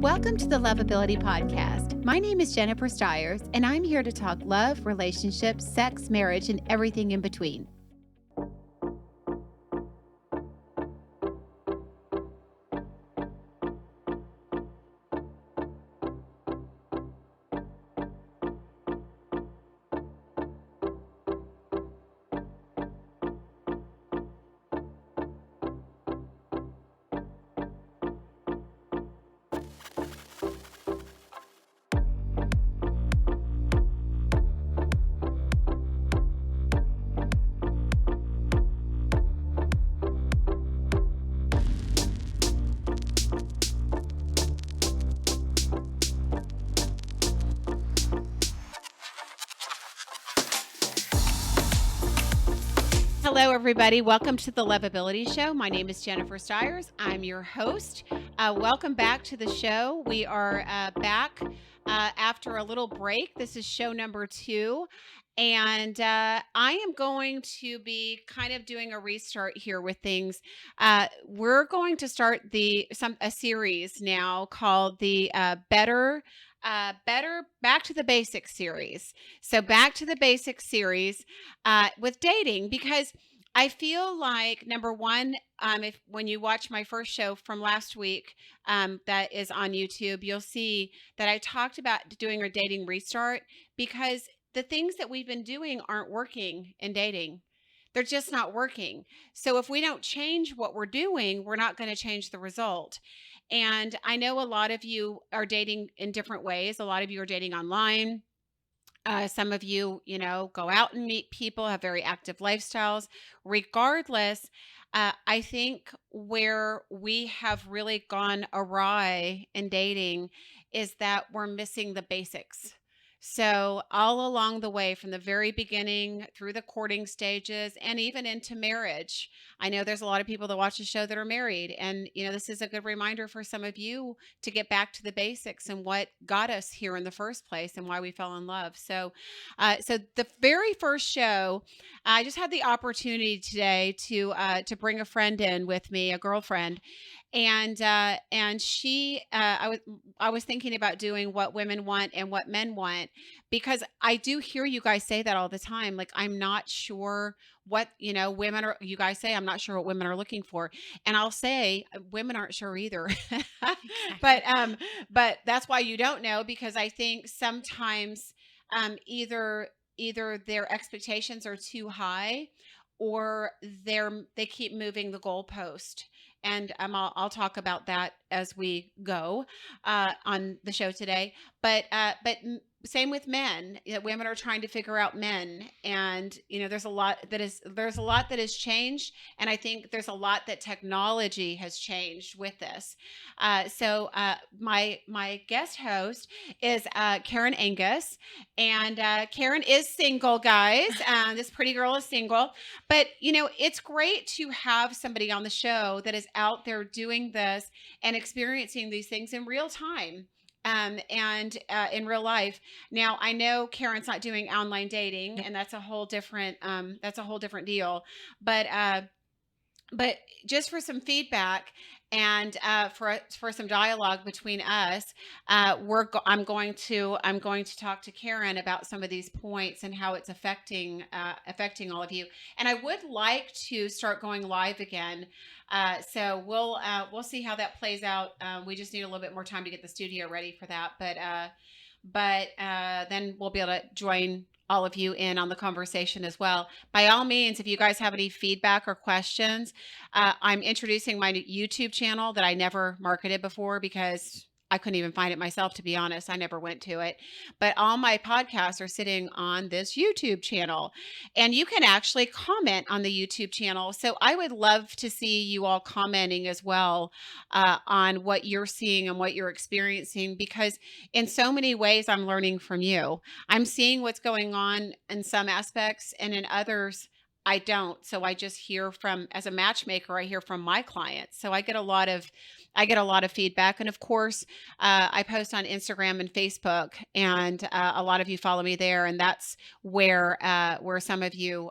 Welcome to the Lovability Podcast. My name is Jennifer Styers, and I'm here to talk love, relationships, sex, marriage, and everything in between. Hello, everybody. Welcome to the Lovability Show. My name is Jennifer Styers. I'm your host. Welcome back to the show. We are back after a little break. This is show number 2. And I am going to be kind of doing a restart here with things. We're going to start a series now called the Better Back to the Basics series. So Back to the Basics series with dating, because I feel like, number one, when you watch my first show from last week, that is on YouTube, you'll see that I talked about doing a dating restart, because the things that we've been doing aren't working in dating. They're just not working. So if we don't change what we're doing, we're not going to change the result. And I know a lot of you are dating in different ways. A lot of you are dating online. Some of you, go out and meet people, have very active lifestyles. Regardless, I think where we have really gone awry in dating is that we're missing the basics. So all along the way, from the very beginning through the courting stages and even into marriage, I know there's a lot of people that watch the show that are married. And, this is a good reminder for some of you to get back to the basics and what got us here in the first place and why we fell in love. So the very first show, I just had the opportunity today to bring a friend in with me, a girlfriend. And she, I was thinking about doing what women want and what men want, because I do hear you guys say that all the time. Like, I'm not sure what, women are, you guys say, I'm not sure what women are looking for. And I'll say women aren't sure either. but, but that's why you don't know, because I think sometimes, either their expectations are too high, or they keep moving the goalpost. And I'll talk about that as we go on the show today. But same with men. Women are trying to figure out men, and there's a lot that has changed, and I think there's a lot that technology has changed with this. So my guest host is Caryn Angus, and Caryn is single, guys. This pretty girl is single. But, it's great to have somebody on the show that is out there doing this and experiencing these things in real time. And in real life. Now, I know Caryn's not doing online dating, and that's a whole different deal. But just for some feedback and for some dialogue between us, I'm going to talk to Caryn about some of these points and how it's affecting all of you. And I would like to start going live again. So we'll see how that plays out. We just need a little bit more time to get the studio ready for that. But then we'll be able to join all of you in on the conversation as well. By all means, if you guys have any feedback or questions, I'm introducing my YouTube channel that I never marketed before, because I couldn't even find it myself, to be honest. I never went to it. But all my podcasts are sitting on this YouTube channel. And you can actually comment on the YouTube channel. So I would love to see you all commenting as well on what you're seeing and what you're experiencing, because in so many ways, I'm learning from you. I'm seeing what's going on in some aspects, and in others, I don't. So I just hear from, as a matchmaker, I hear from my clients. So I get a lot of feedback. And of course, I post on Instagram and Facebook, and a lot of you follow me there. And that's where some of you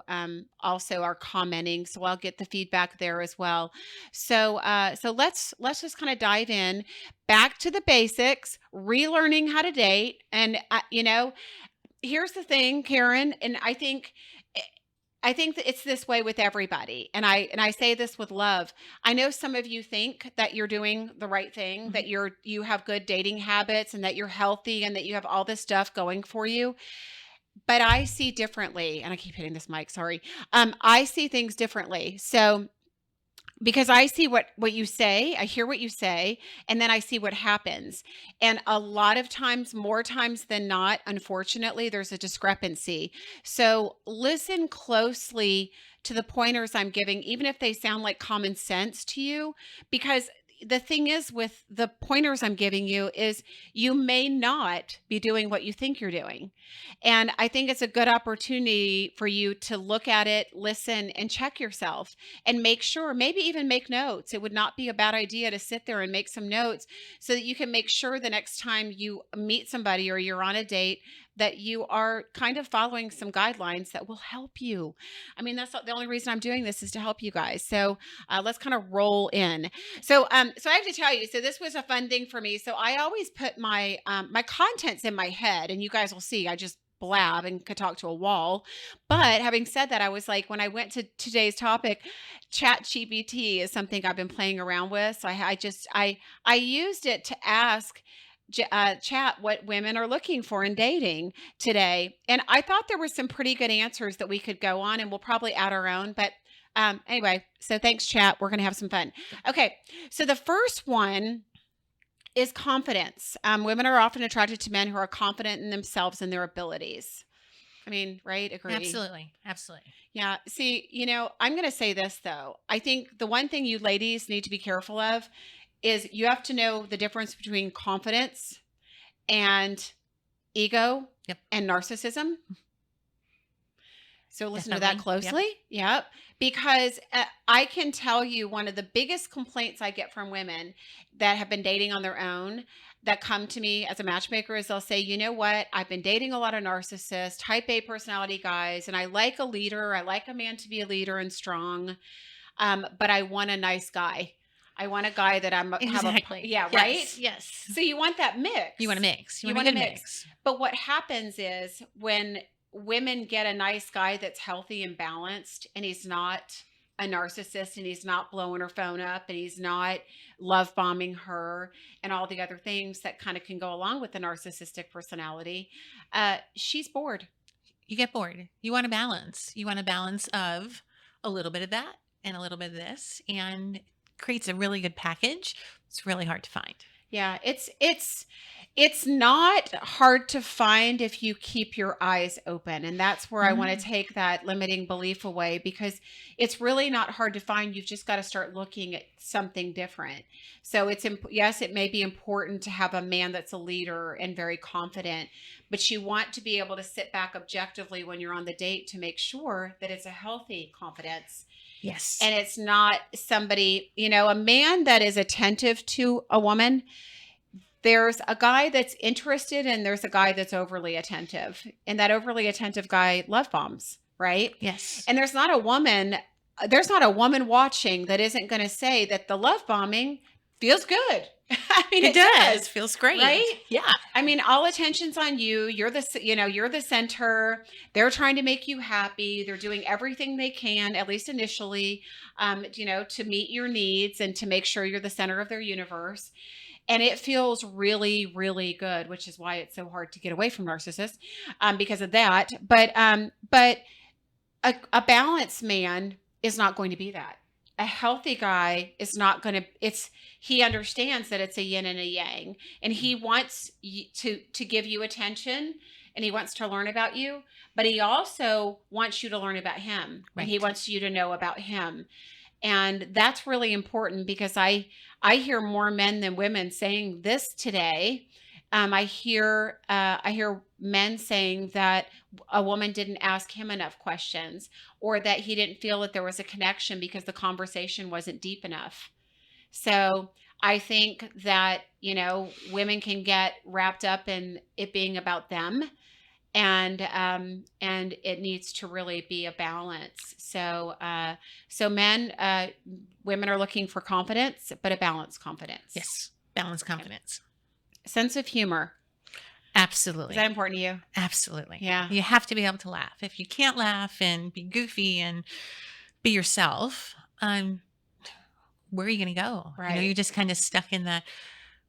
also are commenting. So I'll get the feedback there as well. So let's just kind of dive in back to the basics, relearning how to date. And here's the thing, Caryn, and I think that it's this way with everybody. And I say this with love. I know some of you think that you're doing the right thing, that you have good dating habits and that you're healthy and that you have all this stuff going for you. But I see differently, and I keep hitting this mic, sorry. I see things differently. So because I see what you say, I hear what you say, and then I see what happens. And a lot of times, more times than not, unfortunately, there's a discrepancy. So listen closely to the pointers I'm giving, even if they sound like common sense to you, because the thing is with the pointers I'm giving you is you may not be doing what you think you're doing. And I think it's a good opportunity for you to look at it, listen, and check yourself and make sure, maybe even make notes. It would not be a bad idea to sit there and make some notes so that you can make sure the next time you meet somebody or you're on a date that you are kind of following some guidelines that will help you. I mean, that's the only reason I'm doing this is to help you guys. So let's kind of roll in. So I have to tell you, so this was a fun thing for me. So I always put my my contents in my head, and you guys will see I just blab and could talk to a wall. But having said that, I was like, when I went to today's topic, Chat GPT is something I've been playing around with. So I used it to ask chat what women are looking for in dating today. And I thought there were some pretty good answers that we could go on, and we'll probably add our own. But anyway, so thanks, chat. We're going to have some fun. Okay. So the first one is confidence. Women are often attracted to men who are confident in themselves and their abilities. I mean, right? Agree. Absolutely. Absolutely. Yeah. See, I'm going to say this though. I think the one thing you ladies need to be careful of is you have to know the difference between confidence and ego and narcissism. So listen to that closely. Yep. Because I can tell you one of the biggest complaints I get from women that have been dating on their own that come to me as a matchmaker is they'll say, you know what? I've been dating a lot of narcissists, type A personality guys, and I like a leader. I like a man to be a leader and strong. But I want a nice guy. I want a guy that exactly. Yes, right? Yes. So you want that mix. You want a mix. You want a mix. But what happens is when women get a nice guy that's healthy and balanced, and he's not a narcissist, and he's not blowing her phone up, and he's not love bombing her and all the other things that kind of can go along with the narcissistic personality, she's bored. You get bored. You want a balance. You want a balance of a little bit of that and a little bit of this, and creates a really good package. It's really hard to find. Yeah, it's not hard to find if you keep your eyes open. And that's where I want to take that limiting belief away, because it's really not hard to find. You've just got to start looking at something different. So yes, it may be important to have a man that's a leader and very confident, but you want to be able to sit back objectively when you're on the date to make sure that it's a healthy confidence. Yes. And it's not somebody, a man that is attentive to a woman. There's a guy that's interested and there's a guy that's overly attentive. And that overly attentive guy love bombs, right? Yes. And there's not a woman watching that isn't going to say that the love bombing feels good. I mean, it does. Feels great. Right? Yeah. I mean, all attention's on you. You're the center. They're trying to make you happy. They're doing everything they can, at least initially, to meet your needs and to make sure you're the center of their universe. And it feels really, really good, which is why it's so hard to get away from narcissists because of that. But a balanced man is not going to be that. A healthy guy is not going to, he understands that it's a yin and a yang, and he wants to give you attention, and he wants to learn about you, but he also wants you to learn about him. Right. And he wants you to know about him. And that's really important, because I hear more men than women saying this today. I hear men saying that a woman didn't ask him enough questions, or that he didn't feel that there was a connection because the conversation wasn't deep enough. So I think that, women can get wrapped up in it being about them, and it needs to really be a balance. So men, women are looking for confidence, but a balanced confidence. Yes. Balanced confidence. Sense of humor. Absolutely. Is that important to you? Absolutely. Yeah. You have to be able to laugh. If you can't laugh and be goofy and be yourself, where are you going to go? Right. You're just kind of stuck in that,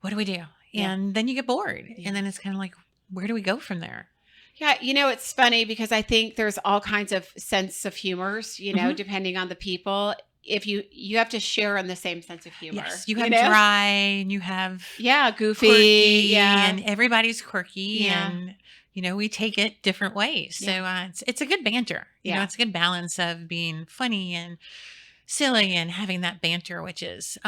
what do we do? Yeah. And then you get bored. Yeah. And then it's kind of like, where do we go from there? Yeah, it's funny because I think there's all kinds of sense of humors, depending on the people. If you have to share on the same sense of humor. Yes, you have dry and you have goofy, quirky, and everybody's quirky, Yeah. and we take it different ways. Yeah. So it's a good banter. It's a good balance of being funny and silly and having that banter, which is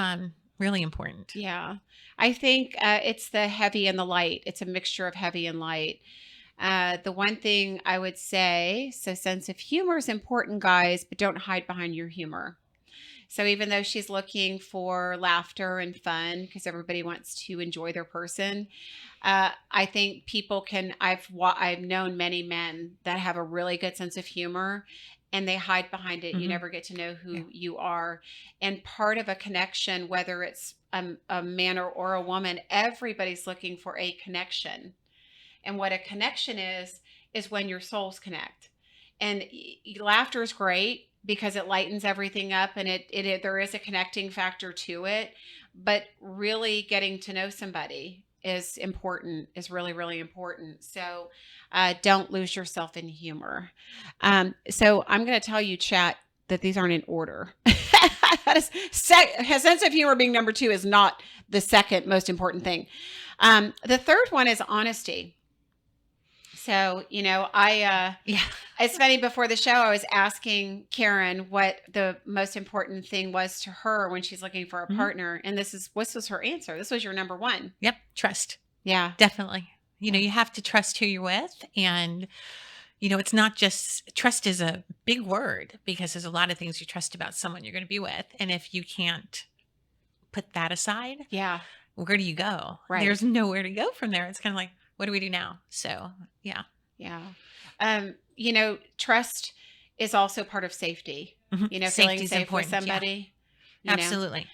really important. Yeah. I think it's the heavy and the light. It's a mixture of heavy and light. The one thing I would say, so sense of humor is important, guys, but don't hide behind your humor. So even though she's looking for laughter and fun, because everybody wants to enjoy their person, I think people can. I've known many men that have a really good sense of humor, and they hide behind it. You never get to know who you are. And part of a connection, whether it's a man or a woman, everybody's looking for a connection. And what a connection is when your souls connect. And laughter is great because it lightens everything up, and it there is a connecting factor to it. But really getting to know somebody is important, is really, really important. So don't lose yourself in humor. So I'm going to tell you, chat, that these aren't in order. Sense of humor being number 2 is not the second most important thing. The third one is honesty. So, it's funny, before the show, I was asking Caryn what the most important thing was to her when she's looking for a partner. And this was her answer. This was your number 1. Yep. Trust. Yeah, definitely. You have to trust who you're with. And, it's not just, trust is a big word because there's a lot of things you trust about someone you're going to be with. And if you can't put that aside, where do you go? Right. There's nowhere to go from there. It's kind of like, what do we do now? So, yeah. Trust is also part of safety. Feeling safe with somebody. Yeah. Absolutely.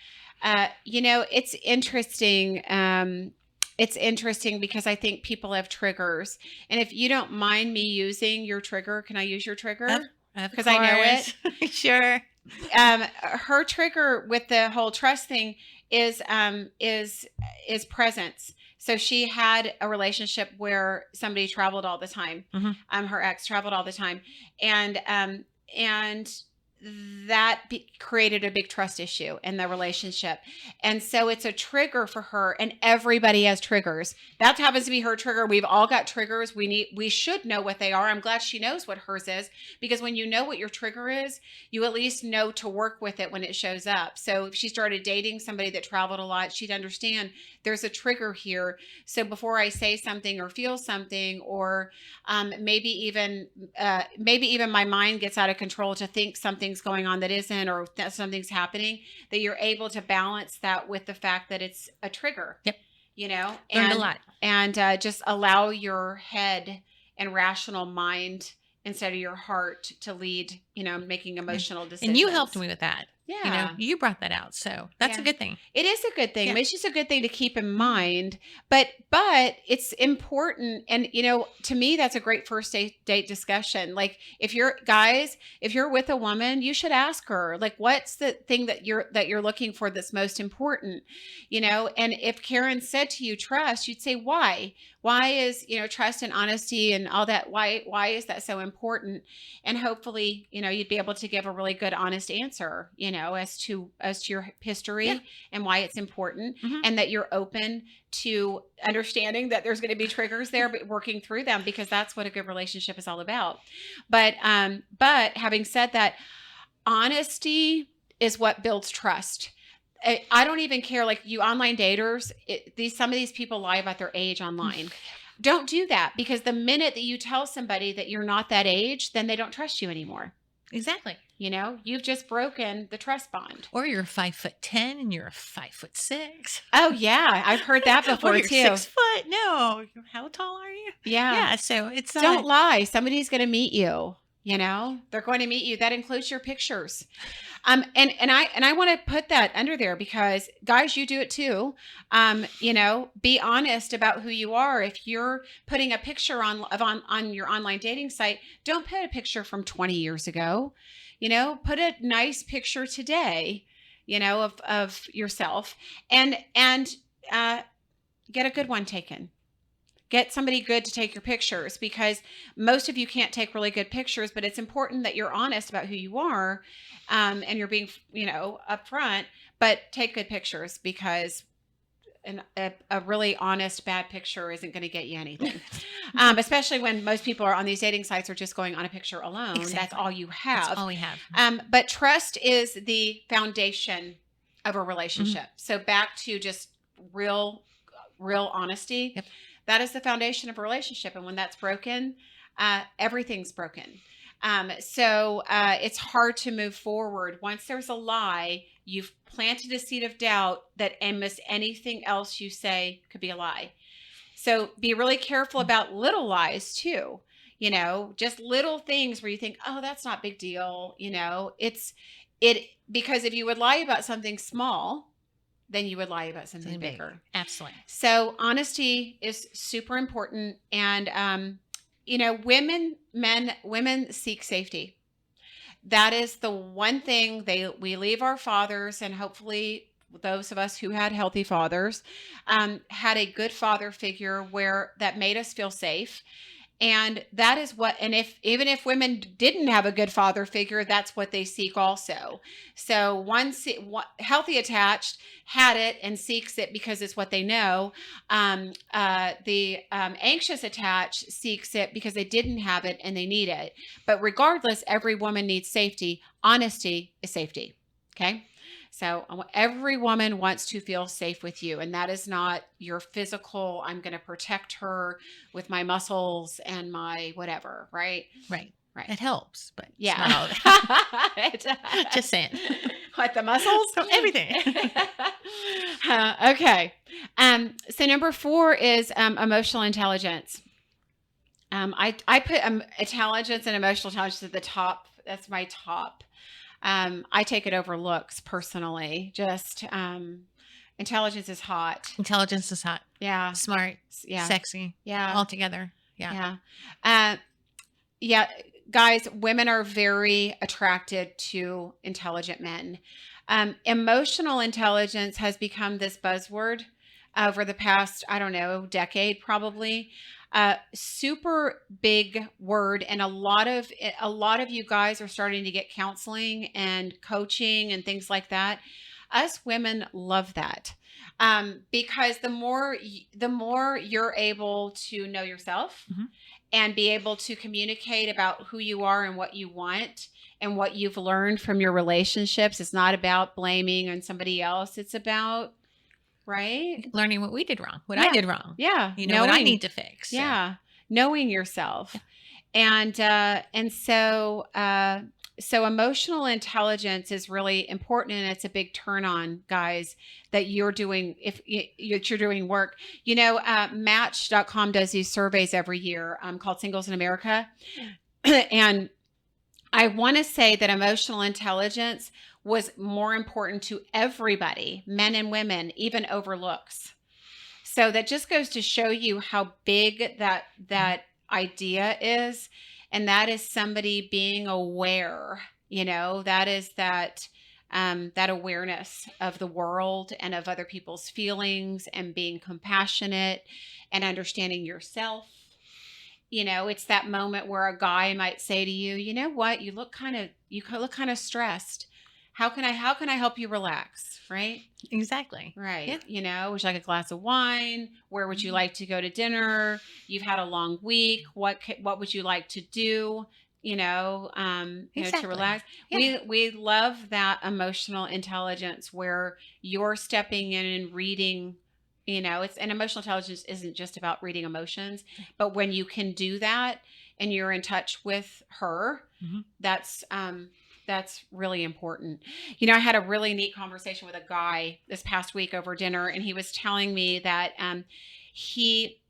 It's interesting. It's interesting because I think people have triggers. And if you don't mind me using your trigger, can I use your trigger? Because I know it. Sure. Her trigger with the whole trust thing is presence. So she had a relationship where somebody traveled all the time. Her ex traveled all the time, and that created a big trust issue in the relationship. And so it's a trigger for her, and everybody has triggers. That happens to be her trigger. We've all got triggers. We should know what they are. I'm glad she knows what hers is, because when you know what your trigger is, you at least know to work with it when it shows up. So if she started dating somebody that traveled a lot, she'd understand there's a trigger here. So before I say something or feel something, or maybe even my mind gets out of control to think something's going on that isn't, or that something's happening, that you're able to balance that with the fact that it's a trigger. Yep. Learned a lot. And just allow your head and rational mind instead of your heart to lead, making emotional decisions. And you helped me with that. Yeah. You brought that out. So that's a good thing. It is a good thing. Yeah. It's just a good thing to keep in mind, but it's important. And, to me, that's a great first date discussion. Like, if you're with a woman, you should ask her, like, what's the thing that you're looking for that's most important, and if Caryn said to you, trust, you'd say, why is, trust and honesty and all that, why is that so important? And hopefully, you'd be able to give a really good, honest answer, as to your history and why it's important, and that you're open to understanding that there's going to be triggers there, but working through them, because that's what a good relationship is all about. But having said that, honesty is what builds trust. I don't even care, like, you online daters, some of these people lie about their age online. Don't do that, because the minute that you tell somebody that you're not that age, then they don't trust you anymore. Exactly. You've just broken the trust bond. Or you're 5'10" and you're 5'6". Oh yeah, I've heard that before Or you're too. 6 foot. No, how tall are you? Yeah. Yeah. So it's Don't not. lie. Somebody's going to meet you. They're going to meet you. That includes your pictures. And I want to put that under there, because guys, you do it too. Be honest about who you are. If you're putting a picture on your online dating site, don't put a picture from 20 years ago. Put a nice picture today, of yourself, and get a good one taken. Get somebody good to take your pictures, because most of you can't take really good pictures, but it's important that you're honest about who you are, and you're being, upfront, but take good pictures, because a really honest bad picture isn't going to get you anything. Especially when most people are on these dating sites are just going on a picture alone. Exactly. That's all you have. That's all we have. But trust is the foundation of a relationship. Mm-hmm. So back to just real honesty. Yep. That is the foundation of a relationship. And when that's broken, everything's broken. So it's hard to move forward. Once there's a lie, you've planted a seed of doubt that almost anything else you say could be a lie. So be really careful about little lies too. Just little things where you think, oh, that's not a big deal. Because if you would lie about something small, then you would lie about something bigger. Absolutely. So honesty is super important. And, women seek safety. That is the one thing we leave our fathers, and hopefully those of us who had healthy fathers, had a good father figure that made us feel safe. And that is even if women didn't have a good father figure, that's what they seek also. So one healthy attached had it and seeks it because it's what they know. The anxious attached seeks it because they didn't have it and they need it. But regardless, every woman needs safety. Honesty is safety. Okay. So every woman wants to feel safe with you. And that is not your physical, I'm going to protect her with my muscles and my whatever, right? Right. It helps, but yeah. Just saying. What, the muscles? Everything. Okay. So number 4 is emotional intelligence. I put intelligence and emotional intelligence at the top. That's my top. I take it over looks personally. Just intelligence is hot. Intelligence is hot. Yeah. Smart. Yeah. Sexy. Yeah. All together. Yeah. Yeah. Yeah. Guys, women are very attracted to intelligent men. Emotional intelligence has become this buzzword over the past, decade probably. Super big word, and a lot of you guys are starting to get counseling and coaching and things like that. Us women love that, because the more you're able to know yourself, mm-hmm. and be able to communicate about who you are and what you want and what you've learned from your relationships. It's not about blaming on somebody else. It's about learning what we did wrong, what I did wrong. Yeah. What I need to fix. Yeah. Knowing yourself. Yeah. And so emotional intelligence is really important, and it's a big turn on, guys, that you're doing, if you're doing work. Match.com does these surveys every year, called Singles in America. And I want to say that emotional intelligence was more important to everybody, men and women, even over looks. So that just goes to show you how big that idea is. And that is somebody being aware, that is that awareness of the world and of other people's feelings, and being compassionate and understanding yourself. It's that moment where a guy might say to you, you know what, you look kind of stressed. How can I help you relax? Right? Exactly. Right. Yeah. Would you like a glass of wine? Where would you like to go to dinner? You've had a long week. What would you like to do? Exactly. To relax. Yeah. We love that emotional intelligence where you're stepping in and reading, and emotional intelligence isn't just about reading emotions, but when you can do that and you're in touch with her, Mhm. that's really important. I had a really neat conversation with a guy this past week over dinner, and he was telling me that he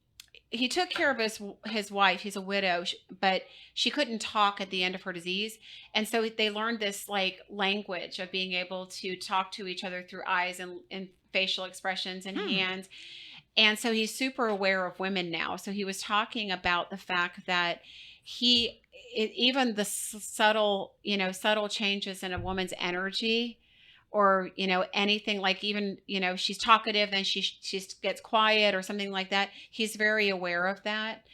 he took care of his wife. He's a widow, but she couldn't talk at the end of her disease, and so they learned this like language of being able to talk to each other through eyes and facial expressions and hands. And so he's super aware of women now. So he was talking about the fact that even the subtle changes in a woman's energy, or anything, like even she's talkative, then she gets quiet or something like that. He's very aware of that.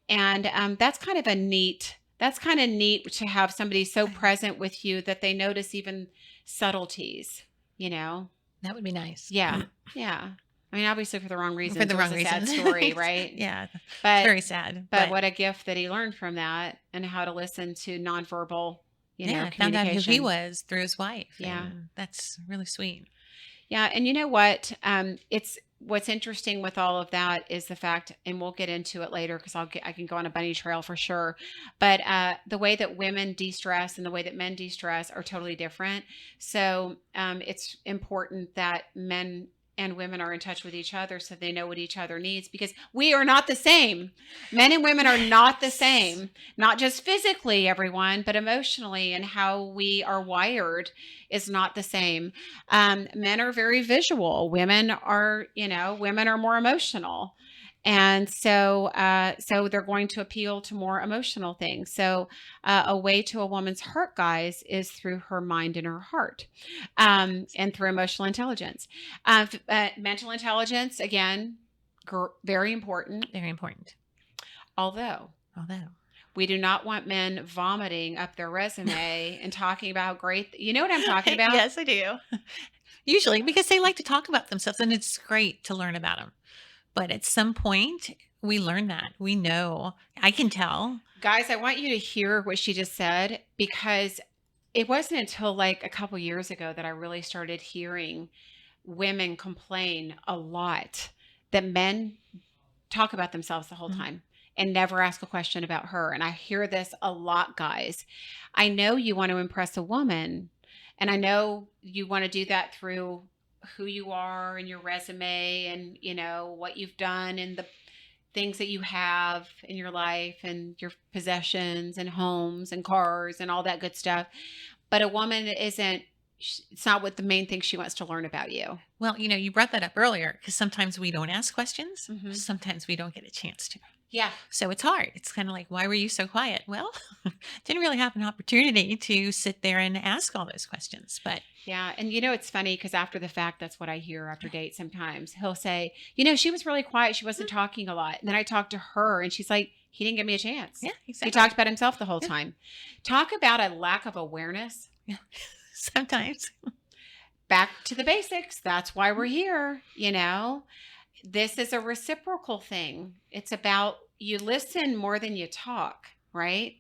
And that's kind of neat to have somebody so present with you that they notice even subtleties, you know. That would be nice. Yeah. Yeah. I mean, obviously for the wrong reasons. For the It was wrong a sad reasons. story, right? Yeah. But It's very sad. but what a gift that he learned from that, and how to listen to nonverbal, Yeah, I found out who he communication. was through his wife. Yeah. And that's really sweet. Yeah, and you know what? It's what's interesting with all of that is the fact, and we'll get into it later because I can go on a bunny trail for sure. But the way that women de-stress and the way that men de-stress are totally different. So it's important that men and women are in touch with each other so they know what each other needs, because we are not the same. Men and women are not the same, not just physically, everyone, but emotionally, and how we are wired is not the same. Men are very visual. Women are more emotional. And so they're going to appeal to more emotional things. So a way to a woman's heart, guys, is through her mind and her heart, and through emotional intelligence. Mental intelligence, again, very important. Very important. Although we do not want men vomiting up their resume and talking about how great, you know what I'm talking about? Yes, I do. Usually, because they like to talk about themselves, and it's great to learn about them. But at some point, we learn that. We know. I can tell. Guys, I want you to hear what she just said, because it wasn't until like a couple years ago that I really started hearing women complain a lot that men talk about themselves the whole time and never ask a question about her. And I hear this a lot, guys. I know you want to impress a woman, and I know you want to do that through who you are and your resume, and what you've done, and the things that you have in your life, and your possessions and homes and cars and all that good stuff. But a woman it's not what the main thing she wants to learn about you. Well, you brought that up earlier, because sometimes we don't ask questions. Mm-hmm. Sometimes we don't get a chance to. Yeah. So it's hard. It's kind of like, why were you so quiet? Well, didn't really have an opportunity to sit there and ask all those questions. But yeah. And it's funny, because after the fact, that's what I hear after dates sometimes. He'll say, she was really quiet. She wasn't talking a lot. And then I talked to her, and she's like, he didn't give me a chance. Yeah, exactly. He talked about himself the whole time. Talk about a lack of awareness. Yeah. Sometimes. Back to the basics. That's why we're here. This is a reciprocal thing. It's about you listen more than you talk, right?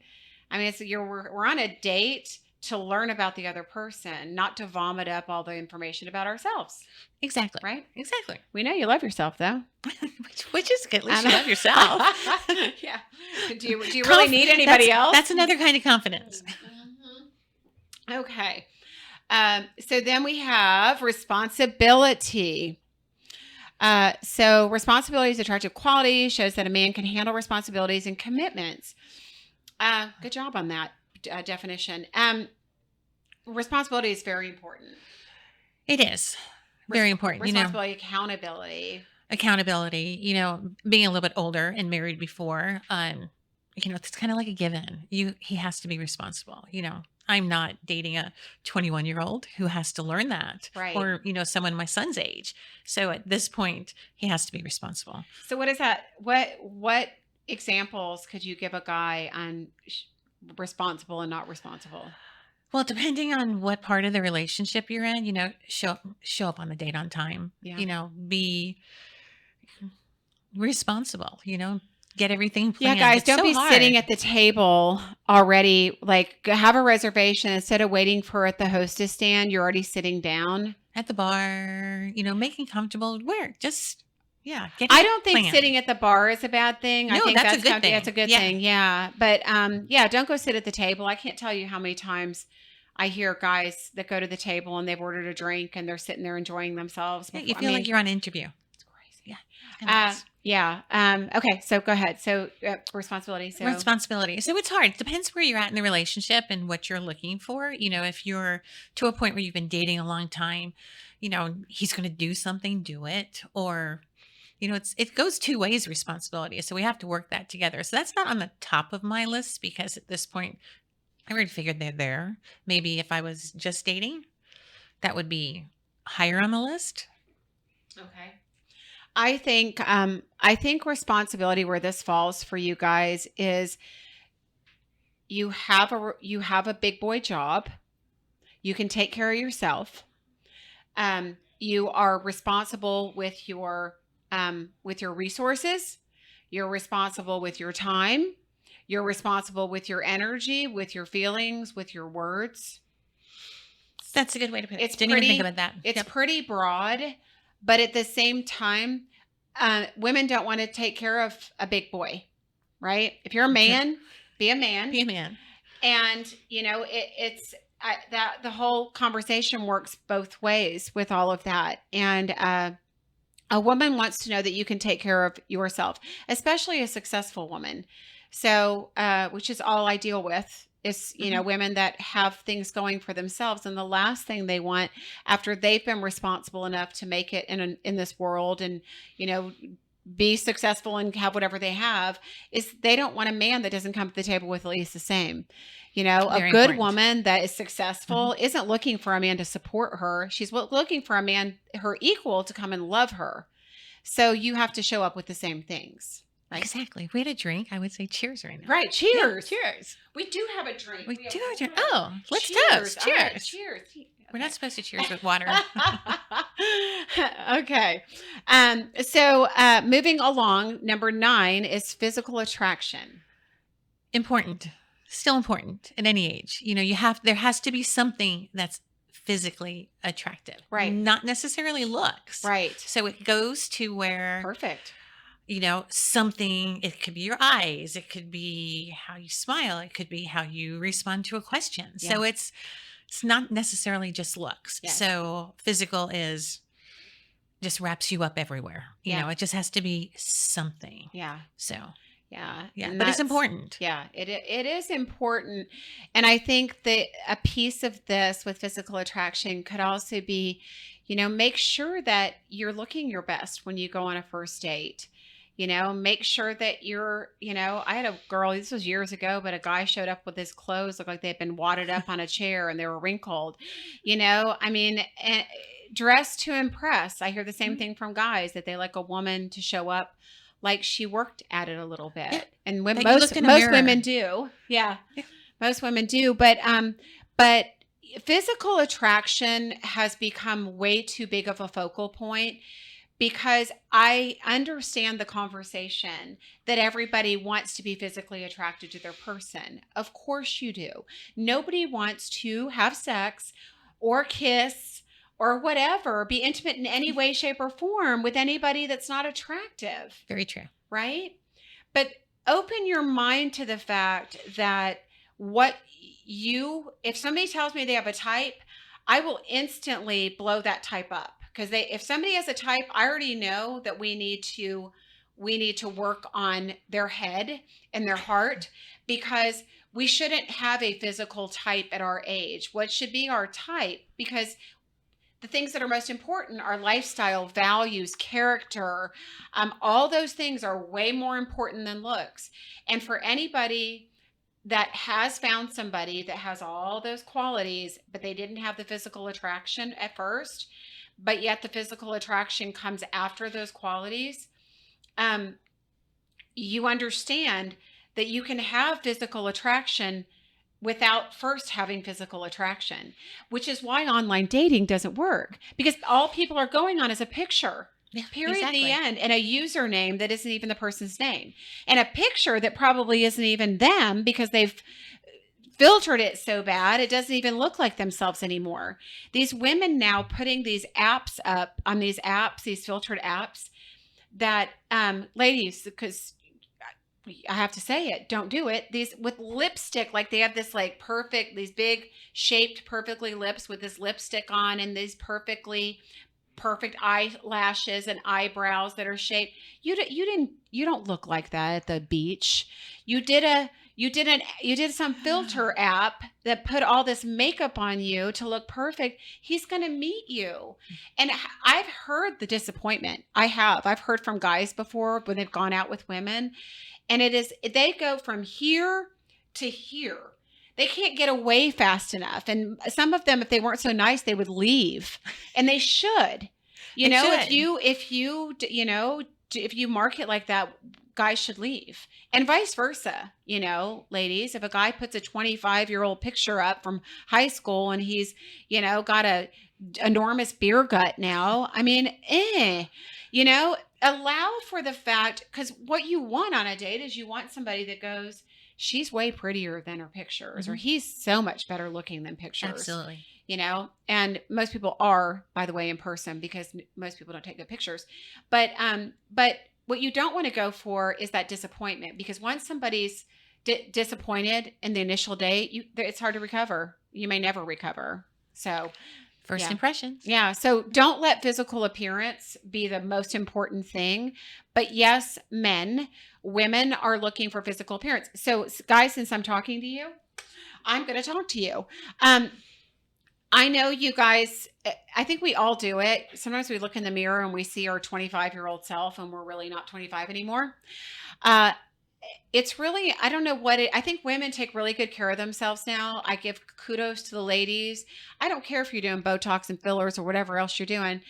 I mean, we're on a date to learn about the other person, not to vomit up all the information about ourselves. Exactly. Right? Exactly. We know you love yourself, though. which is good. At least you love yourself. Yeah. Do you really need anybody else? That's another kind of confidence. Mm-hmm. Okay. So then we have responsibility. So responsibility is attractive quality, shows that a man can handle responsibilities and commitments. Good job on that definition. Responsibility is very important. It is very important. Responsibility, accountability. Accountability, being a little bit older and married before, it's kind of like a given. He has to be responsible. I'm not dating a 21-year-old who has to learn that, right? Or, someone my son's age. So at this point, he has to be responsible. So what is that? What examples could you give a guy on responsible and not responsible? Well, depending on what part of the relationship you're in, show up on the date on time. Yeah. Be responsible. Get everything planned. Yeah, guys, it's don't be sitting at the table already. Like, have a reservation instead of waiting for at the hostess stand. You're already sitting down at the bar. Making comfortable. Just Yeah. Get I it don't think planned. sitting at the bar is a bad thing. I No, think that's a good thing. That's a good Yeah. thing. Yeah. But yeah, don't go sit at the table. I can't tell you how many times I hear guys that go to the table and they've ordered a drink and they're sitting there enjoying themselves Yeah, before. you feel like you're on an interview. It's crazy. Yeah. It's kind of nice. Yeah. Okay. So go ahead. So responsibility. So Responsibility. So it's hard. It depends where you're at in the relationship and what you're looking for. If you're to a point where you've been dating a long time, he's going to do something, do it. Or, it goes two ways, responsibility. So we have to work that together. So that's not on the top of my list because at this point, I already figured they're there. Maybe if I was just dating, that would be higher on the list. okay. I think responsibility where this falls for you guys is you have a big boy job. You can take care of yourself. You are responsible with your resources. You're responsible with your time. You're responsible with your energy, with your feelings, with your words. That's a good way to put it. It's Didn't even think about that. It's Yep. pretty broad, but at the same time, women don't want to take care of a big boy, right? If you're a man, be a man. Be a man. And that the whole conversation works both ways with all of that. And a woman wants to know that you can take care of yourself, especially a successful woman. So, which is all I deal with is, women that have things going for themselves. And the last thing they want after they've been responsible enough to make it in this world and, be successful and have whatever they have is they don't want a man that doesn't come to the table with at least the same. A Very good important. woman that is successful isn't looking for a man to support her. She's looking for a man, her equal, to come and love her. So you have to show up with the same things. Right? Exactly. If we had a drink, I would say cheers right now. Right. Cheers. Yeah, cheers. We do have a drink. We do have a drink. have- Oh, let's Cheers. toast. All right, Cheers. cheers. We're not supposed to cheers with water. Okay. So moving along, number 9 is physical attraction. Important. Still important at any age. There has to be something that's physically attractive. Right. Not necessarily looks. Right. So it goes to where, Perfect. something, it could be your eyes, it could be how you smile, it could be how you respond to a question. Yeah. So it's not necessarily just looks. Yes. So physical just wraps you up everywhere. Yeah. It just has to be something. Yeah. So Yeah. yeah, And but it's that's- important. Yeah, it is important. And I think that a piece of this with physical attraction could also be, make sure that you're looking your best when you go on a first date. Make sure that I had a girl, this was years ago, but a guy showed up with his clothes, looked like they had been wadded up on a chair and they were wrinkled. Dress to impress. I hear the same thing from guys that they like a woman to show up like she worked at it a little bit. Yeah. And when That you looked in a most mirror. women do. Yeah. Most women do. But physical attraction has become way too big of a focal point because I understand the conversation that everybody wants to be physically attracted to their person. Of course you do. Nobody wants to have sex or kiss or whatever, be intimate in any way, shape, or form with anybody that's not attractive. Very true. Right? But open your mind to the fact that if somebody tells me they have a type, I will instantly blow that type up. Because if somebody has a type, I already know that we need to work on their head and their heart, because we shouldn't have a physical type at our age. What should be our type? Because the things that are most important are lifestyle, values, character. All those things are way more important than looks. And for anybody that has found somebody that has all those qualities, but they didn't have the physical attraction at first, but yet the physical attraction comes after those qualities, you understand that you can have physical attraction without first having physical attraction, which is why online dating doesn't work, because all people are going on is a picture. Yeah, Period. exactly. The end. And a username that isn't even the person's name, and a picture that probably isn't even them because they've filtered it so bad it doesn't even look like themselves anymore. These women now putting these apps up on these apps, these filtered apps, that ladies, because I have to say it, don't do it. These with lipstick, like they have this like perfect, these big shaped perfectly lips with this lipstick on and these perfect eyelashes and eyebrows that are shaped. You don't look like that at the beach. You did some filter app that put all this makeup on you to look perfect. He's going to meet you. And I've heard the disappointment. I've heard from guys before when they've gone out with women, and they go from here to here. They can't get away fast enough. And some of them, if they weren't so nice, they would leave, and they should. They should. If you market like that, guys should leave, and vice versa. Ladies, if a guy puts a 25-year-old picture up from high school and he's, got a enormous beer gut now, I mean, allow for the fact, because what you want on a date is you want somebody that goes, she's way prettier than her pictures, or he's so much better looking than pictures. Absolutely. And most people are, by the way, in person, because most people don't take good pictures. But what you don't want to go for is that disappointment, because once somebody's disappointed in the initial date, it's hard to recover. You may never recover. So first impressions. Yeah. So don't let physical appearance be the most important thing. But yes, women are looking for physical appearance. So guys, since I'm talking to you, I'm going to talk to you. I know you guys, I think we all do it. Sometimes we look in the mirror and we see our 25-year-old self and we're really not 25 anymore. It's really, I don't know I think women take really good care of themselves now. I give kudos to the ladies. I don't care if you're doing Botox and fillers or whatever else you're doing.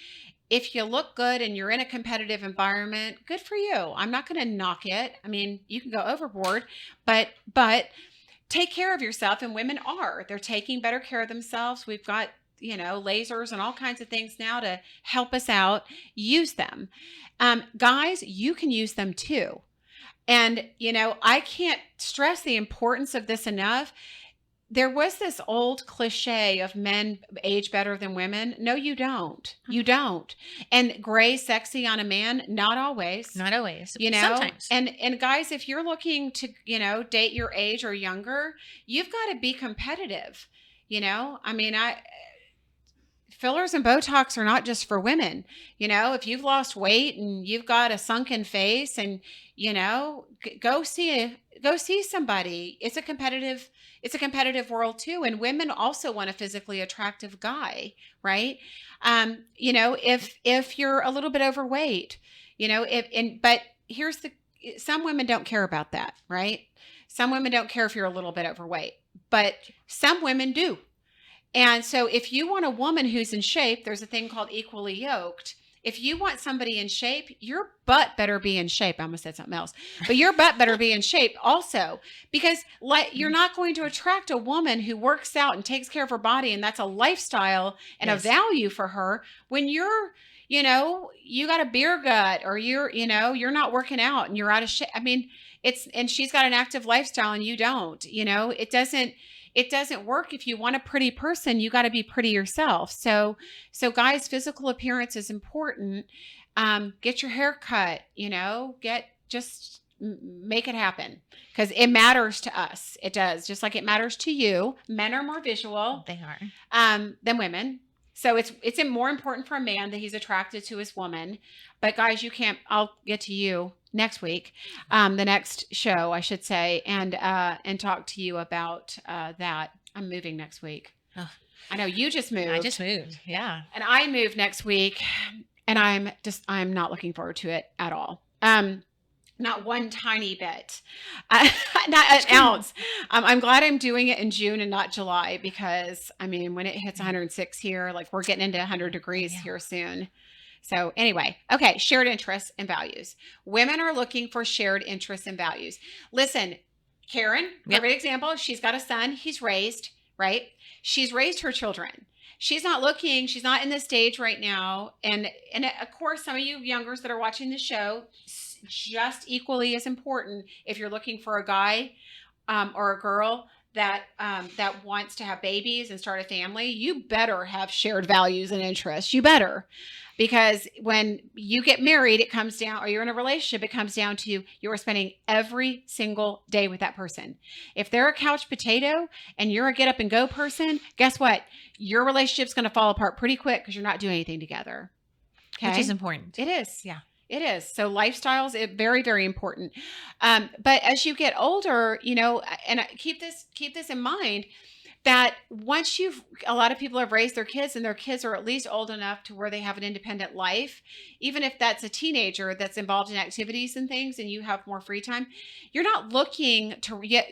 If you look good and you're in a competitive environment, good for you. I'm not going to knock it. I mean, you can go overboard, but take care of yourself, and women they're taking better care of themselves. We've got, lasers and all kinds of things now to help us out. Use them. Guys, you can use them too. And, I can't stress the importance of this enough. There was this old cliche of men age better than women. No, you don't. You don't. And gray sexy on a man, not always. Not always. Sometimes. And guys, if you're looking to, date your age or younger, you've got to be competitive. I mean, fillers and Botox are not just for women. If you've lost weight and you've got a sunken face and, go see somebody. It's a competitive world too. And women also want a physically attractive guy, right? If you're a little bit overweight, but some women don't care about that, right? Some women don't care if you're a little bit overweight, but some women do. And so if you want a woman who's in shape, there's a thing called equally yoked. If you want somebody in shape, your butt better be in shape. I almost said something else, but your butt better be in shape also, because you're not going to attract a woman who works out and takes care of her body, and that's a lifestyle and a value for her, when you got a beer gut, or you're not working out and you're out of shape. I mean, and she's got an active lifestyle and you don't. It doesn't work. If you want a pretty person, you got to be pretty yourself. So guys, physical appearance is important. Get your hair cut, just make it happen, because it matters to us. It does. Just like it matters to you. Men are more visual. They are. Than women. So it's more important for a man that he's attracted to his woman. But guys, I'll get to you next week, the next show, I should say, and talk to you about that. I'm moving next week. Oh. I know you just moved. I just moved. Yeah. And I move next week, and I'm not looking forward to it at all. Not one tiny bit, not an ounce. I'm glad I'm doing it in June and not July, because I mean, when it hits 106 here, like we're getting into 100 degrees here soon. So anyway, okay. Shared interests and values. Women are looking for shared interests and values. Listen, Caryn, perfect example. She's got a son. He's raised, right? She's raised her children. She's not in this stage right now. And of course, some of you youngers that are watching the show, just equally as important, if you're looking for a guy or a girl that wants to have babies and start a family, you better have shared values and interests. You better. Because when you get married, it comes down, or you're in a relationship, it comes down to you are spending every single day with that person. If they're a couch potato and you're a get up and go person, guess what? Your relationship's going to fall apart pretty quick because you're not doing anything together. Okay? Which is important. It is. Yeah. It is. So lifestyles, very, very important. But as you get older, and keep this in mind, that once a lot of people have raised their kids and their kids are at least old enough to where they have an independent life, even if that's a teenager that's involved in activities and things and you have more free time, you're not looking to get,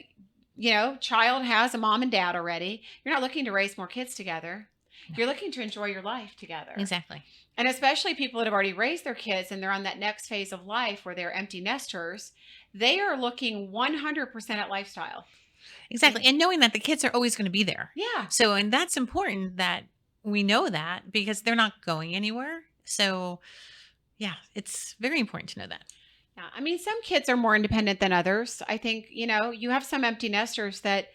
child has a mom and dad already. You're not looking to raise more kids together. No. You're looking to enjoy your life together. Exactly. And especially people that have already raised their kids and they're on that next phase of life where they're empty nesters, they are looking 100% at lifestyle. Exactly. And knowing that the kids are always going to be there. Yeah. So, and that's important that we know that because they're not going anywhere. So, yeah, it's very important to know that. Yeah. I mean, some kids are more independent than others. I think, you have some empty nesters that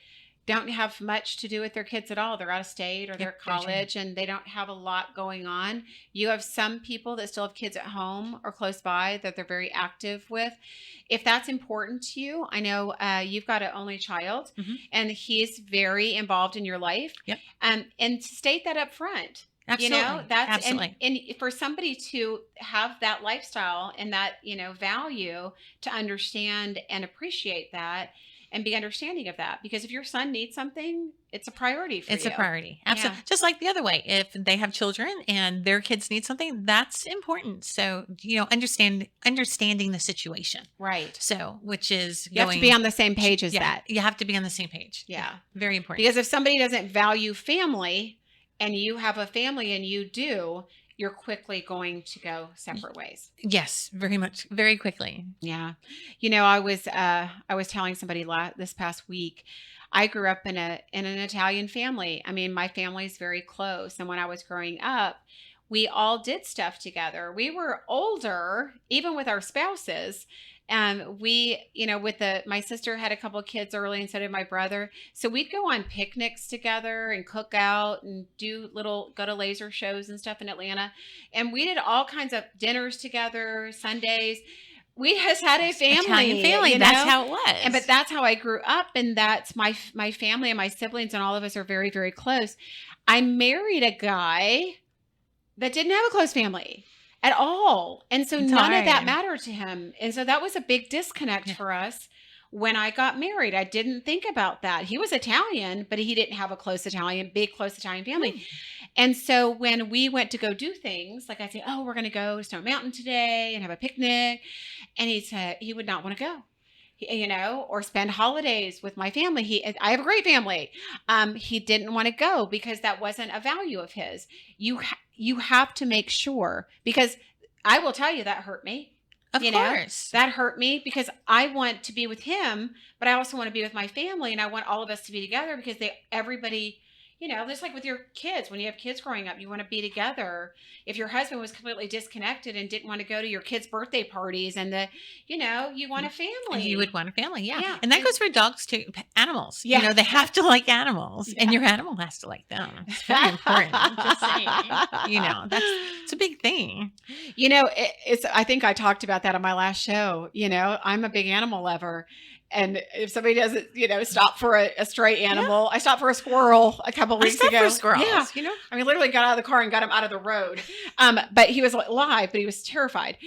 don't have much to do with their kids at all. They're out of state or they're at college and they don't have a lot going on. You have some people that still have kids at home or close by that they're very active with. If that's important to you, I know you've got an only child and he's very involved in your life. Yep. And state that up front. Absolutely. That's absolutely. And for somebody to have that lifestyle and that, value to understand and appreciate that and be understanding of that. Because if your son needs something, it's a priority for you. It's a priority. Absolutely. Yeah. Just like the other way. If they have children and their kids need something, that's important. So, understanding the situation. Right. So, which is you have to be on the same page as that. You have to be on the same page. Yeah. Very important. Because if somebody doesn't value family and you have a family and you do, you're quickly going to go separate ways. Yes, very much, very quickly. Yeah. I was telling somebody this past week, I grew up in an Italian family. I mean, my family's very close. And when I was growing up, we all did stuff together. We were older, even with our spouses. My sister had a couple of kids early and so did my brother. So we'd go on picnics together and cook out and go to laser shows and stuff in Atlanta. And we did all kinds of dinners together, Sundays. We just had a family. Italian family. That's how it was. But that's how I grew up. And that's my family and my siblings and all of us are very, very close. I married a guy that didn't have a close family at all. And so none of that mattered to him. And so that was a big disconnect for us when I got married. I didn't think about that. He was Italian, but he didn't have a big close Italian family. And so when we went to go do things, like I say, we're going to go to Stone Mountain today and have a picnic. And he said he would not want to go. Or spend holidays with my family. I have a great family. He didn't want to go because that wasn't a value of his. You have to make sure, because I will tell you that hurt me. Of course. That hurt me because I want to be with him, but I also want to be with my family and I want all of us to be together because everybody, just like with your kids, when you have kids growing up, you want to be together. If your husband was completely disconnected and didn't want to go to your kids' birthday parties and you want a family. You would want a family, yeah. And that goes for dogs too, animals. Yeah. They have to like animals and your animal has to like them. It's very important. Just saying. It's a big thing. I think I talked about that on my last show. I'm a big animal lover. And if somebody doesn't, stop for a stray animal, I stopped for a squirrel a couple weeks ago. For squirrels, yeah. I mean, literally got out of the car and got him out of the road. But he was alive, but he was terrified.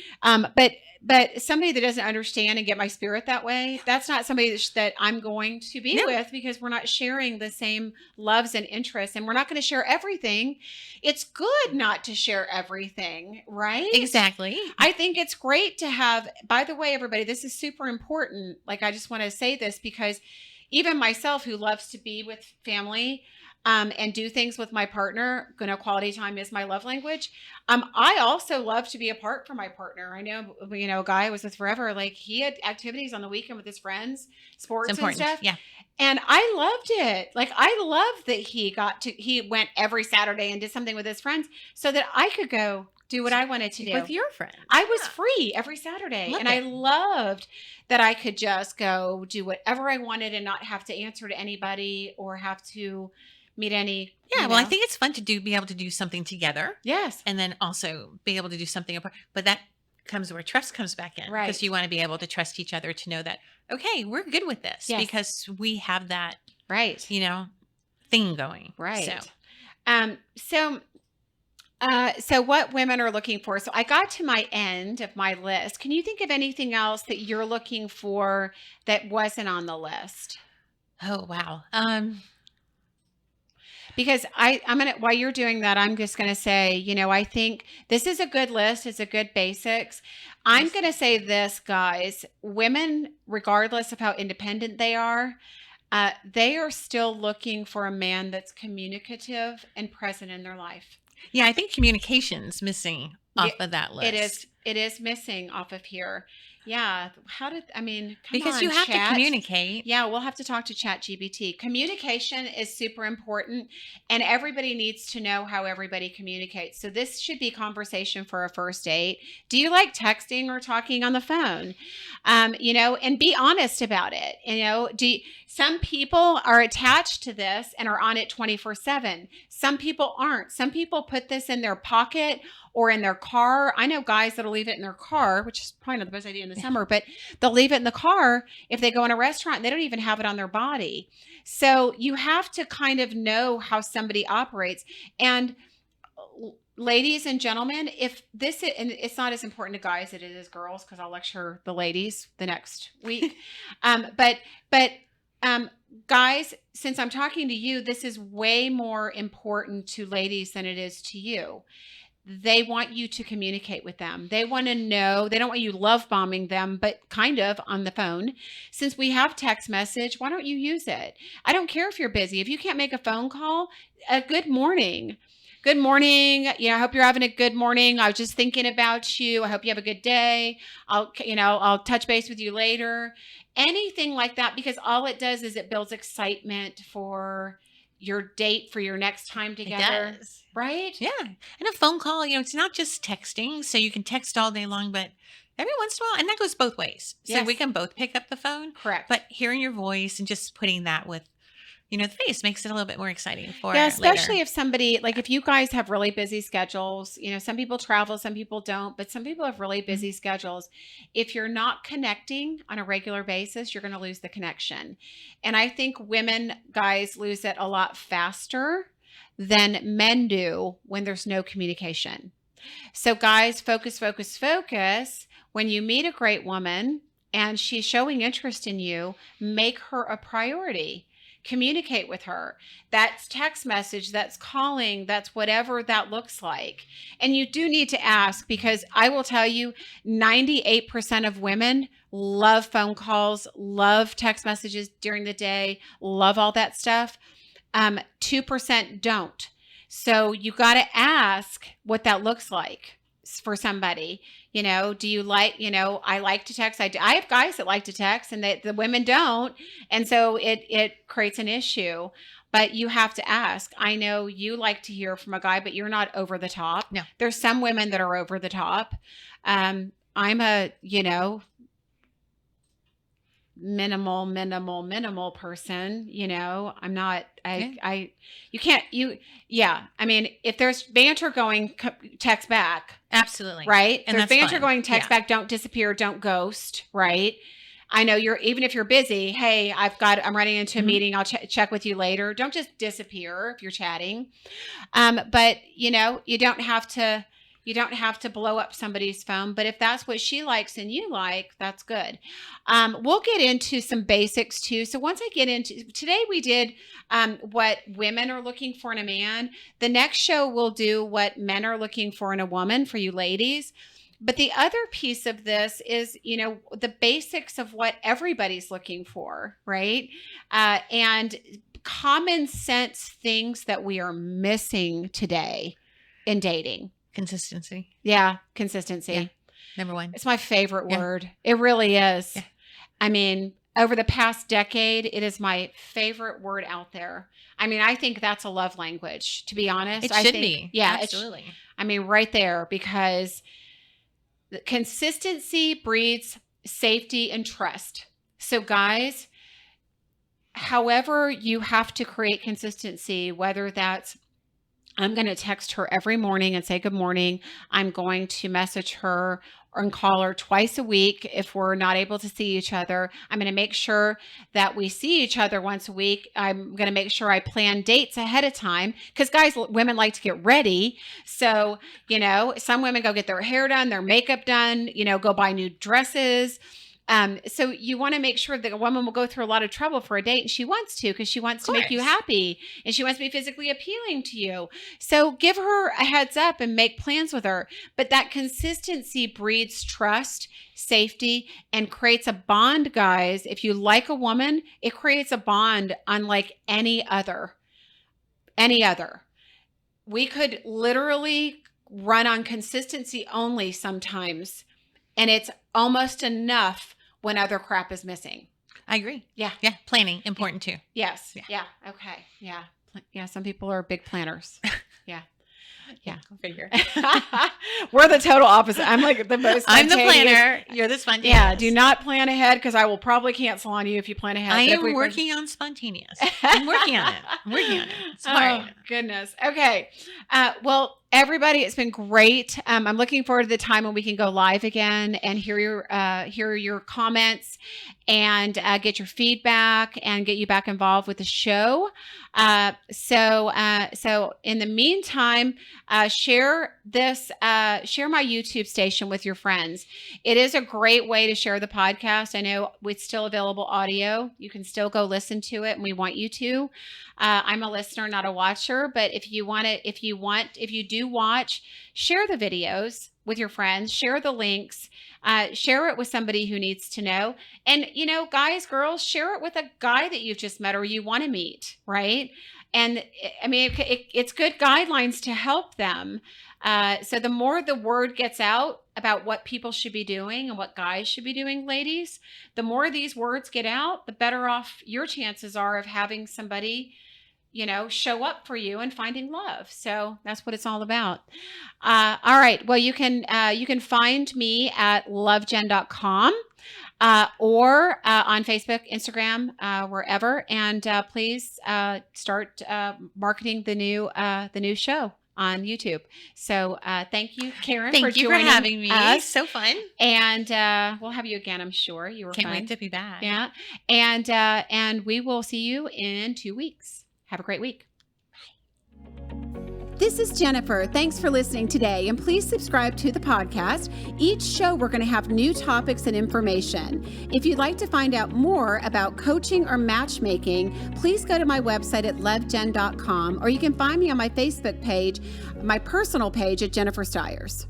But somebody that doesn't understand and get my spirit that way, that's not somebody that I'm going to be with because we're not sharing the same loves and interests and we're not going to share everything. It's good not to share everything, right? Exactly. I think it's great to have, by the way, everybody, this is super important. Like, I just want to say this because even myself who loves to be with family, and do things with my partner, quality time is my love language. I also love to be apart from my partner. I know, a guy I was with forever, like he had activities on the weekend with his friends, sports and stuff. Yeah. And I loved it. Like I loved that he went every Saturday and did something with his friends so that I could go do what I wanted to do. With your friends. I was free every Saturday, and I loved that I could just go do whatever I wanted and not have to answer to anybody or have to meet any. Yeah, well, I think it's fun to be able to do something together. Yes. And then also be able to do something apart. But that comes where trust comes back in. Right. Because you want to be able to trust each other to know that, okay, we're good with this. Yes. Because we have that, right, thing going. Right. So what women are looking for. So I got to my end of my list. Can you think of anything else that you're looking for that wasn't on the list? Oh, wow. Because I'm going to, while you're doing that, I'm just going to say, I think this is a good list. It's a good basics. I'm going to say this, guys, women, regardless of how independent they are still looking for a man that's communicative and present in their life. Yeah, I think communication's missing off of that list. It is missing off of here. Yeah. Because you have to communicate. Yeah, we'll have to talk to ChatGPT. Communication is super important, and everybody needs to know how everybody communicates. So this should be conversation for a first date. Do you like texting or talking on the phone? And be honest about it. Some people are attached to this and are on it 24/7. Some people aren't. Some people put this in their pocket or in their car. I know guys that'll leave it in their car, which is probably not the best idea in the summer, but they'll leave it in the car if they go in a restaurant and they don't even have it on their body. So you have to kind of know how somebody operates. And ladies and gentlemen, and it's not as important to guys as it is girls, because I'll lecture the ladies the next week. Guys, since I'm talking to you, this is way more important to ladies than it is to you. They want you to communicate with them. They want to know. They don't want you love bombing them, but kind of on the phone. Since we have text message, why don't you use it? I don't care if you're busy. If you can't make a phone call, good morning. Good morning. I hope you're having a good morning. I was just thinking about you. I hope you have a good day. I'll touch base with you later. Anything like that, because all it does is it builds excitement for your date for your next time together. It does. Right? Yeah. And a phone call, it's not just texting. So you can text all day long, but every once in a while, and that goes both ways. So Yes. we can both pick up the phone. Correct. But hearing your voice and just putting that with, the face makes it a little bit more exciting for especially later. if somebody, like if you guys have really busy schedules, some people travel, some people don't, but some people have really busy schedules. If you're not connecting on a regular basis, you're going to lose the connection. And I think women, guys, lose it a lot faster than men do when there's no communication. So guys, focus. When you meet a great woman and she's showing interest in you, make her a priority. Communicate with her. That's text message, that's calling, that's whatever that looks like. And you do need to ask, because I will tell you, 98% of women love phone calls, love text messages during the day, love all that stuff. 2% don't. So you got to ask what that looks like for somebody. Do you like, I like to text. I have guys that like to text, and the women don't. And so it creates an issue, but you have to ask. I know you like to hear from a guy, but you're not over the top. No. There's some women that are over the top. I'm a, minimal person. I'm not, if there's banter going, text back. Absolutely. Right. And There's that's banter fun. going, text back, don't disappear, don't ghost. Right. I know even if you're busy, hey, I'm running into a meeting. I'll check with you later. Don't just disappear if you're chatting. But you don't have to blow up somebody's phone, but if that's what she likes and you like, that's good. We'll get into some basics too. So once I get into today, we did what women are looking for in a man. The next show we'll do what men are looking for in a woman, for you ladies. But the other piece of this is, the basics of what everybody's looking for, right? And common sense things that we are missing today in dating. Consistency. Yeah, consistency. Yeah. Number one. It's my favorite word. It really is. Yeah. I mean, over the past decade, it is my favorite word out there. I mean, I think that's a love language, to be honest. It should be. Yeah. Absolutely. I mean, right there, because consistency breeds safety and trust. So guys, however you have to create consistency, whether that's I'm going to text her every morning and say good morning. I'm going to message her and call her twice a week if we're not able to see each other. I'm going to make sure that we see each other once a week. I'm going to make sure I plan dates ahead of time because guys, women like to get ready. So, some women go get their hair done, their makeup done, go buy new dresses. So you want to make sure that a woman will go through a lot of trouble for a date, and she wants to because she wants to make you happy and she wants to be physically appealing to you. So give her a heads up and make plans with her. But that consistency breeds trust, safety, and creates a bond, guys. If you like a woman, it creates a bond unlike any other. We could literally run on consistency only sometimes, and it's almost enough when other crap is missing. I agree. Yeah. Yeah. Planning, important too. Yes. Yeah. Okay. Yeah. Yeah. Some people are big planners. Yeah. Yeah. Go figure. We're the total opposite. I'm like the most I'm the spontaneous. planner. You're the spontaneous. Yeah. Do not plan ahead because I will probably cancel on you if you plan ahead. I am working on spontaneous. I'm working on it. It's hard. Oh, goodness. Okay. Well, everybody, it's been great. I'm looking forward to the time when we can go live again and hear your comments and get your feedback and get you back involved with the show. So in the meantime, share my YouTube station with your friends. It is a great way to share the podcast. I know it's still available audio. You can still go listen to it, and we want you to. I'm a listener, not a watcher, but if you do watch, share the videos with your friends, share the links, share it with somebody who needs to know. And, guys, girls, share it with a guy that you've just met or you want to meet, right? And I mean, it's good guidelines to help them. So the more the word gets out about what people should be doing and what guys should be doing, ladies, the more these words get out, the better off your chances are of having somebody show up for you and finding love. So that's what it's all about. All right. Well, you can find me at lovejen.com or on Facebook, Instagram, wherever. And please start marketing the new show on YouTube. So thank you, Caryn, Thank you for having me. Us. So fun. And we'll have you again, I'm sure. You were Can't fun. wait to be back. Yeah. And we will see you in 2 weeks. Have a great week. This is Jennifer. Thanks for listening today, and please subscribe to the podcast. Each show, we're going to have new topics and information. If you'd like to find out more about coaching or matchmaking, please go to my website at lovejen.com, or you can find me on my Facebook page, my personal page at Jennifer Styers.